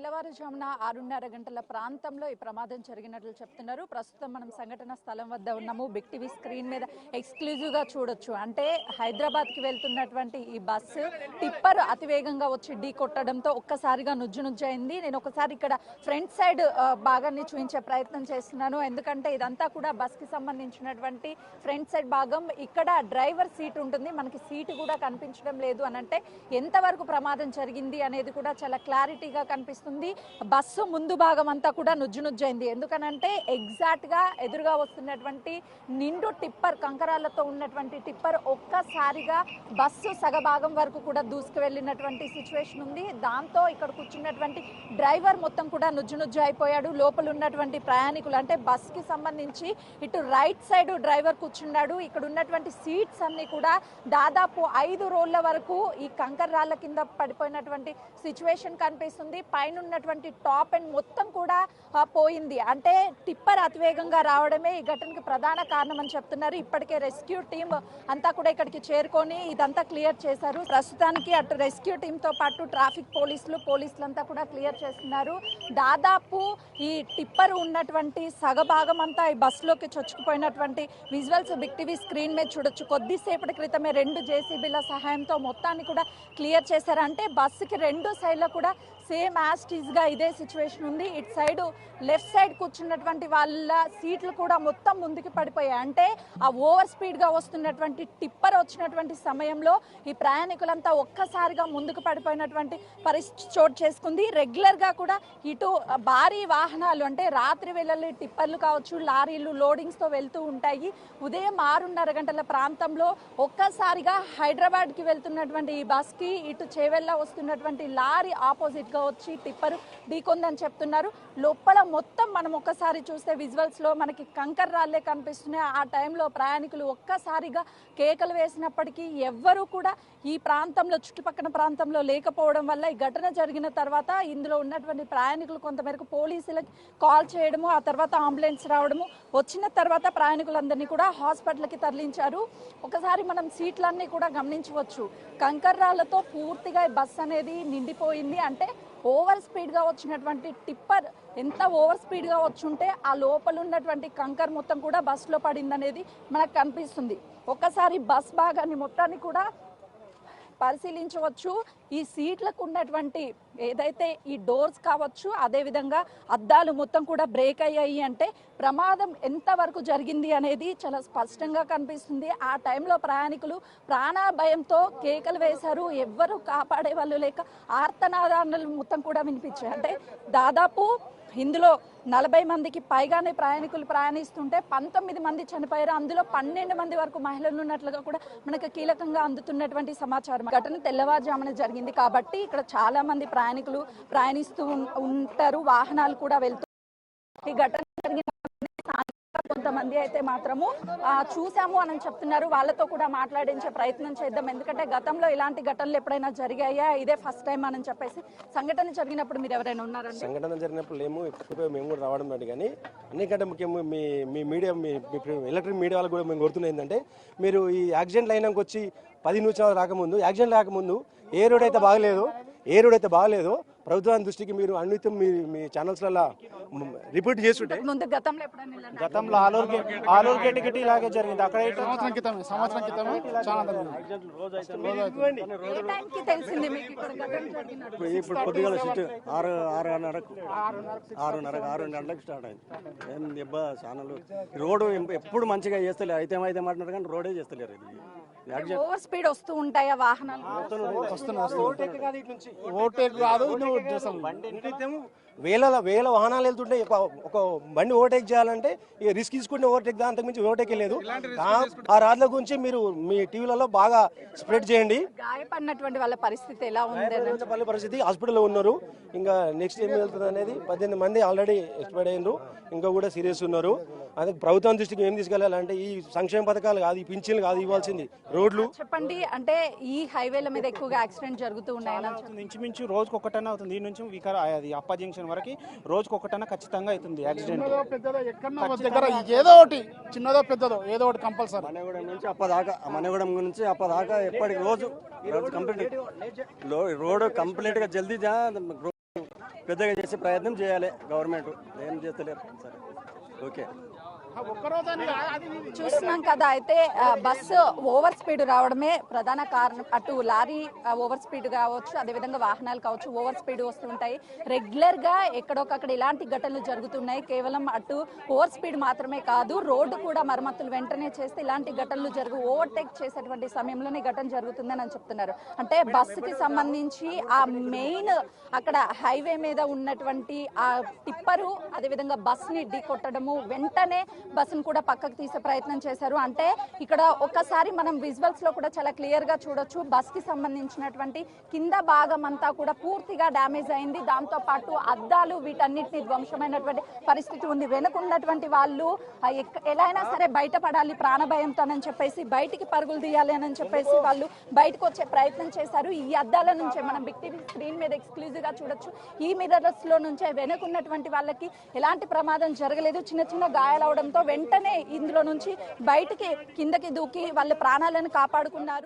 తెల్లవారుజామున 6:30 గంటల ప్రాంతంలో ఈ ప్రమాదం జరిగినట్లు చెప్తున్నారు. ప్రస్తుతం మనం సంఘటన స్థలం వద్ద ఉన్నాము. బిగ్ టీవీ స్క్రీన్ మీద ఎక్స్క్లూజివ్ గా చూడొచ్చు. అంటే హైదరాబాద్ కి వెళ్తున్నటువంటి ఈ బస్సు టిప్పర్ అతివేగంగా వచ్చి ఢీ కొట్టడంతో ఒక్కసారిగా నుజ్జునుజ్జైంది. నేను ఒకసారి ఇక్కడ ఫ్రంట్ సైడ్ భాగాన్ని చూపించే ప్రయత్నం చేస్తున్నాను. ఎందుకంటే ఇదంతా కూడా బస్ కి సంబంధించినటువంటి ఫ్రంట్ సైడ్ భాగం. ఇక్కడ డ్రైవర్ సీట్ ఉంటుంది, మనకి సీటు కూడా కనిపించడం లేదు అని అంటే ఎంతవరకు ప్రమాదం జరిగింది అనేది కూడా చాలా క్లారిటీగా కనిపిస్తుంది. బస్సు ముందు భాగం అంతా కూడా నుజ్జునుజ్జైంది. ఎందుకనంటే ఎగ్జాక్ట్ గా ఎదురుగా వస్తున్నటువంటి నిండు టిప్పర్, కంకరాలతో ఉన్నటువంటి టిప్పర్ ఒక్కసారిగా బస్సు సగభాగం వరకు కూడా దూసుకు వెళ్ళినటువంటి సిచ్యువేషన్ ఉంది. దాంతో ఇక్కడ కూర్చున్నటువంటి డ్రైవర్ మొత్తం కూడా నుజ్జునుజ్జు అయిపోయాడు. లోపల ఉన్నటువంటి ప్రయాణికులు అంటే బస్ కి సంబంధించి ఇటు రైట్ సైడ్ డ్రైవర్ కూర్చున్నాడు. ఇక్కడ ఉన్నటువంటి సీట్స్ అన్ని కూడా దాదాపు 5 రోళ్ల వరకు ఈ కంకర రాళ్ల కింద పడిపోయినటువంటి సిచ్యువేషన్ కనిపిస్తుంది. పైన ఉన్నటువంటి టాప్ అండ్ మొత్తం కూడా పోయింది. అంటే టిప్పర్ అతివేగంగా రావడమే ఈ ఘటనకి ప్రధాన కారణం అని చెప్తున్నారు. ఇప్పటికే రెస్క్యూ టీమ్ అంతా కూడా ఇక్కడికి చేరుకొని ఇదంతా క్లియర్ చేశారు. ప్రస్తుతానికి అటు రెస్క్యూ టీమ్ తో పాటు ట్రాఫిక్ పోలీసులంతా కూడా క్లియర్ చేస్తున్నారు. దాదాపు ఈ టిప్పర్ ఉన్నటువంటి సగభాగం అంతా ఈ బస్సులోకి చొచ్చుకుపోయినటువంటి విజువల్స్ బిగ్ టీవీ స్క్రీన్ మీద చూడొచ్చు. కొద్దిసేపటి క్రితమే 2 జేసీబీల సహాయంతో మొత్తాన్ని కూడా క్లియర్ చేశారు. అంటే బస్సుకి 2 సైడ్లో కూడా సేమ్ యాజ్ గా ఇదే సిచ్యువేషన్ ఉంది. ఇటు సైడ్ లెఫ్ట్ సైడ్ కూర్చున్నటువంటి వాళ్ళ సీట్లు కూడా మొత్తం ముందుకు పడిపోయాయి. అంటే ఆ ఓవర్ స్పీడ్ గా వస్తున్నటువంటి టిప్పర్ వచ్చినటువంటి సమయంలో ఈ ప్రయాణికులంతా ఒక్కసారిగా ముందుకు పడిపోయినటువంటి పరిస్థితి చోటు చేసుకుంది. రెగ్యులర్ గా కూడా ఇటు భారీ వాహనాలు అంటే రాత్రి వేళల్లో టిప్పర్లు కావచ్చు, లారీలు లోడింగ్స్ తో వెళ్తూ ఉంటాయి. ఉదయం 6:30 గంటల ప్రాంతంలో ఒక్కసారిగా హైదరాబాద్ కి వెళ్తున్నటువంటి ఈ బస్ కి ఇటు చేవెళ్ళ వస్తున్నటువంటి లారీ ఆపోజిట్ గా వచ్చి టిప్పర్ ఢీకొందని చెప్తున్నారు. లోపల మొత్తం మనం ఒక్కసారి చూస్తే విజువల్స్ లో మనకి కంకర రాళ్లే కనిపిస్తున్నాయి. ఆ టైంలో ప్రయాణికులు ఒక్కసారిగా కేకలు వేసినప్పటికీ ఎవ్వరూ కూడా ఈ ప్రాంతంలో చుట్టుపక్కల ప్రాంతంలో లేకపోవడం వల్ల ఈ ఘటన జరిగిన తర్వాత ఇందులో ఉన్నటువంటి ప్రయాణికులు కొంతమేరకు పోలీసులకు కాల్ చేయడము, ఆ తర్వాత అంబులెన్స్ రావడము, వచ్చిన తర్వాత ప్రయాణికులందరినీ కూడా హాస్పిటల్కి తరలించారు. ఒకసారి మనం సీట్లన్నీ కూడా గమనించవచ్చు. కంకర రాళ్లతో పూర్తిగా బస్ అనేది నిండిపోయింది. అంటే ఓవర్ స్పీడ్గా వచ్చినటువంటి టిప్పర్ ఎంత ఓవర్ స్పీడ్గా వచ్చుంటే ఆ లోపల ఉన్నటువంటి కంకర్ మొత్తం కూడా బస్సులో పడింది అనేది మనకు కనిపిస్తుంది. ఒక్కసారి బస్ భాగాన్ని మొత్తాన్ని కూడా పరిశీలించవచ్చు. ఈ సీట్లకు ఉన్నటువంటి ఏదైతే ఈ డోర్స్ కావచ్చు, అదేవిధంగా అద్దాలు మొత్తం కూడా బ్రేక్ అయ్యాయి. అంటే ప్రమాదం ఎంతవరకు జరిగింది అనేది చాలా స్పష్టంగా కనిపిస్తుంది. ఆ టైంలో ప్రయాణికులు ప్రాణభయంతో కేకలు వేశారు. ఎవ్వరూ కాపాడే వాళ్ళు లేక ఆర్తనాదాలు మొత్తం కూడా వినిపించాయి. అంటే దాదాపు ఇందులో 40 మందికి పైగానే ప్రయాణికులు ప్రయాణిస్తుంటే 19 మంది చనిపోయారు. అందులో 12 మంది వరకు మహిళలు ఉన్నట్లుగా కూడా మనకు కీలకంగా అందుతున్నటువంటి సమాచారం. ఘటన తెల్లవారుజామున జరిగింది కాబట్టి ఇక్కడ చాలా మంది ప్రయాణికులు ప్రయాణిస్తూ ఉంటారు, వాహనాలు కూడా వెళ్తూ. ఈ ఘటన జరిగిన కొంతమంది అయితే మాత్రము చూసాము అని చెప్తున్నారు. వాళ్ళతో కూడా మాట్లాడించే ప్రయత్నం చేద్దాం. ఎందుకంటే గతంలో ఇలాంటి ఘటనలు ఎప్పుడైనా జరిగాయా, ఇదే ఫస్ట్ టైం అని చెప్పేసి. సంఘటన జరిగినప్పుడు మీరు ఎవరైనా ఉన్నారండి? సంఘటన జరిగినప్పుడు మేము కూడా రావడం లేదు. కానీ అన్నికంటే ముఖ్యంగా మీ మీడియా, మీ ఎలక్ట్రిక్ మీడియా వాళ్ళు కూడా మేము కోరుతున్నది ఏంటంటే, మీరు ఈ యాక్సిడెంట్ లైన్కి వచ్చి 10 నిమిషాలు రాకముందు, యాక్సిడెంట్ రాకముందు ఏ రోడ్ అయితే బాగలేదో ప్రభుత్వాన్ని దృష్టికి మీరు అన్నితం మీ ఛానల్స్లలో రిపోర్ట్ చేస్తుంటే, గతంలో ఆలూరు గేట్ ఇలాగే జరిగింది. అక్కడ సంవత్సరం క్రితం ఇప్పుడు పొద్దుగాల 6:30 గంటలకు స్టార్ట్ అయింది. ఏం దెబ్బ ఛానల్ రోడ్డు ఎప్పుడు మంచిగా చేస్తలేరు. అయితే మాట్లాడారు కానీ రోడే చేస్తలేరు. ఓవర్ స్పీడ్ వస్తూ ఉంటాయా వాహనాలు? వేల వాహనాలు వెళ్తుంటే ఒక బండి ఓవర్టేక్ చేయాలంటే రిస్క్ తీసుకుంటే ఓవర్టేక్, అంతకు మించి ఓవర్టేక్ లేదు. ఆ రాడ్ల గురించి మీరు మీ టీవీలలో బాగా స్ప్రెడ్ చేయండి. గాయపడినటువంటి వాళ్ళ పరిస్థితి ఎలా ఉంది? వాళ్ళ పరిస్థితి హాస్పిటల్లో ఉన్నారు. ఇంకా నెక్స్ట్ ఏం వెళ్తుంది అనేది 18 మంది ఆల్రెడీ ఎక్స్పైర్డ్ అయినారు, ఇంకా కూడా సీరియస్ ఉన్నారు. అదే ప్రభుత్వం దృష్టికి ఏం తీసుకెళ్లాలంటే ఈ సంక్షేమ పథకాలు కాదు, ఈ పింఛన్లు కాదు ఇవ్వాల్సింది, రోడ్లు. చెప్పండి, అంటే ఈ హైవేల మీద ఎక్కువగా యాక్సిడెంట్ జరుగుతూ ఉన్నాయి. ఇంచుమించు రోజుకు ఒకటన్నా అవుతుంది. ఈ నుంచి అది అప్ప జంక్షన్ వరకు రోజుకు ఒకటన్నా ఖచ్చితంగా అవుతుంది యాక్సిడెంట్. ఏదో ఒకటి చిన్నదో పెద్దదో ఏదో ఒకటి కంపల్సరీ. మనగూడెం నుంచి అప్పదాకా ఎప్పటికి రోజు కంప్లీట్ రోడ్ కంప్లీట్ గా జల్దీ పెద్దగా చేసే ప్రయత్నం చేయాలి గవర్నమెంట్. ఏం చేస్తలేరు. సరే ఓకే. ఒక్కరోజని అది చూస్తున్నాం కదా. అయితే బస్సు ఓవర్ స్పీడ్ రావడమే ప్రధాన కారణం. అటు లారీ ఓవర్ స్పీడ్ కావచ్చు, అదేవిధంగా వాహనాలు కావచ్చు ఓవర్ స్పీడ్ వస్తుంటాయి. రెగ్యులర్ గా ఎక్కడొకక్కడ ఇలాంటి ఘటనలు జరుగుతున్నాయి. కేవలం అటు ఓవర్ స్పీడ్ మాత్రమే కాదు, రోడ్డు కూడా మరమ్మతులు వెంటనే చేస్తే ఇలాంటి ఘటనలు ఓవర్టేక్ చేసేటువంటి సమయంలోనే ఘటన జరుగుతుందని అని చెప్తున్నారు. అంటే బస్సుకి సంబంధించి ఆ మెయిన్ అక్కడ హైవే మీద ఉన్నటువంటి ఆ టిప్పరు అదేవిధంగా బస్ ని ఢీ కొట్టడము, వెంటనే బస్సును కూడా పక్కకు తీసే ప్రయత్నం చేశారు. అంటే ఇక్కడ ఒకసారి మనం విజువల్స్ లో కూడా చాలా క్లియర్ గా చూడొచ్చు. బస్ కి సంబంధించినటువంటి కింద భాగం అంతా కూడా పూర్తిగా డ్యామేజ్ అయింది. దాంతో పాటు అద్దాలు వీటన్నిటిని ధ్వంసమైనటువంటి పరిస్థితి ఉంది. వెనుకున్నటువంటి వాళ్ళు ఎలా అయినా సరే బయటపడాలి ప్రాణభయంతోనని చెప్పేసి బయటికి పరుగులు తీయాలి అని చెప్పేసి వాళ్ళు బయటకు వచ్చే ప్రయత్నం చేశారు. ఈ అద్దాల నుంచే మనం బిగ్ టీవీ స్క్రీన్ మీద ఎక్స్క్లూజివ్ గా చూడొచ్చు. ఈ మిర్రర్స్ లో నుంచే వెనుకున్నటువంటి వాళ్ళకి ఎలాంటి ప్రమాదం జరగలేదు. చిన్న చిన్న గాయాలవడంతో వెంటనే ఇందులో నుంచి బయటికి కిందకి దూకి వాళ్ళ ప్రాణాలను కాపాడుకున్నారు.